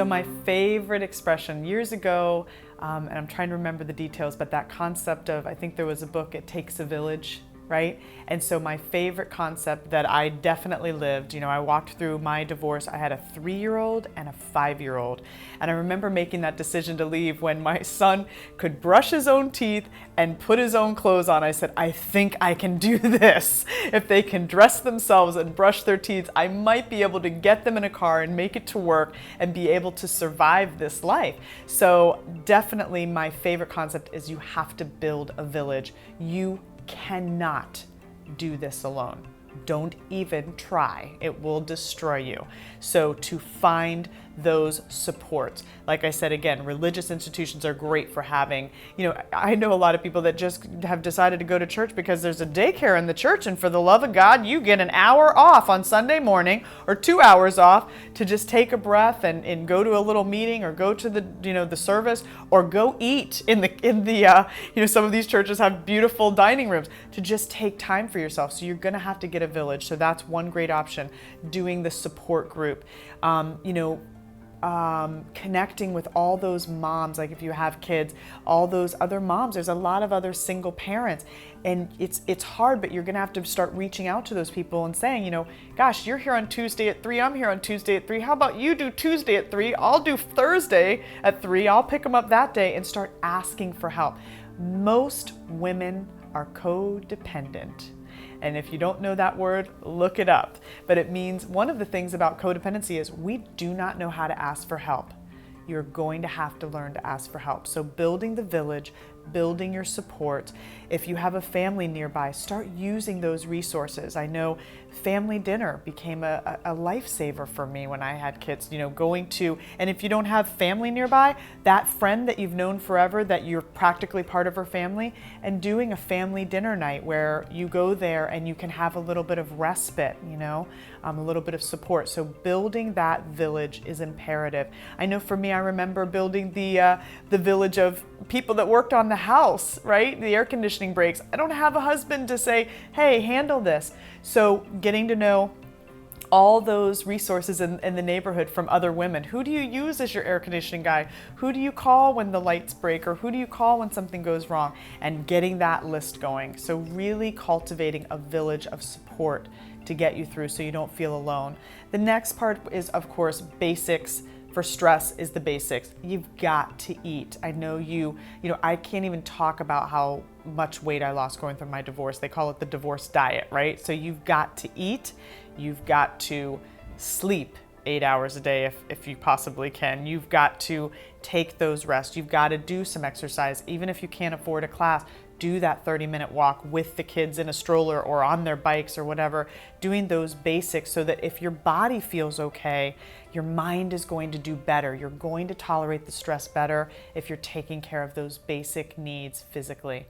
So my favorite expression years ago, and I'm trying to remember the details, but that concept of, I think there was a book, It Takes a Village, right? And so my favorite concept that I definitely lived, I walked through my divorce. I had a 3-year-old and a 5-year-old. And I remember making that decision to leave when my son could brush his own teeth and put his own clothes on. I said, I think I can do this. If they can dress themselves and brush their teeth, I might be able to get them in a car and make it to work and be able to survive this life. So definitely my favorite concept is you have to build a village. You cannot do this alone. Don't even try. It will destroy you. So to find those supports. Like I said, again, religious institutions are great for having, I know a lot of people that just have decided to go to church because there's a daycare in the church, and for the love of God, you get an hour off on Sunday morning or 2 hours off to just take a breath and go to a little meeting or go to the, the service or go eat in the some of these churches have beautiful dining rooms to just take time for yourself. So you're going to have to get a village. So that's one great option. Doing the support group, connecting with all those moms, like if you have kids, all those other moms. There's a lot of other single parents, and it's hard, but you're gonna have to start reaching out to those people and saying, gosh, you're here on Tuesday at 3, I'm here on Tuesday at 3. How about you do Tuesday at 3? I'll do Thursday at 3. I'll pick them up that day, and start asking for help. Most women are codependent. And if you don't know that word, look it up. But it means, one of the things about codependency is we do not know how to ask for help. You're going to have to learn to ask for help. So building the village, building your support. If you have a family nearby, start using those resources. I know family dinner became a lifesaver for me when I had kids, going to, and if you don't have family nearby, that friend that you've known forever, that you're practically part of her family, and doing a family dinner night where you go there and you can have a little bit of respite, a little bit of support. So building that village is imperative. I know for me, I remember building the village of people that worked on the house, right? The air conditioning breaks. I don't have a husband to say, hey, handle this. So getting to know all those resources in the neighborhood from other women. Who do you use as your air conditioning guy? Who do you call when the lights break, or who do you call when something goes wrong? And getting that list going. So really cultivating a village of support to get you through so you don't feel alone. The next part is, of course, basics. For stress is the basics. You've got to eat. I know I can't even talk about how much weight I lost going through my divorce. They call it the divorce diet, right? So you've got to eat. You've got to sleep 8 hours a day if you possibly can. You've got to take those rests. You've got to do some exercise. Even if you can't afford a class, do that 30-minute walk with the kids in a stroller or on their bikes or whatever, doing those basics so that if your body feels okay, your mind is going to do better. You're going to tolerate the stress better if you're taking care of those basic needs physically.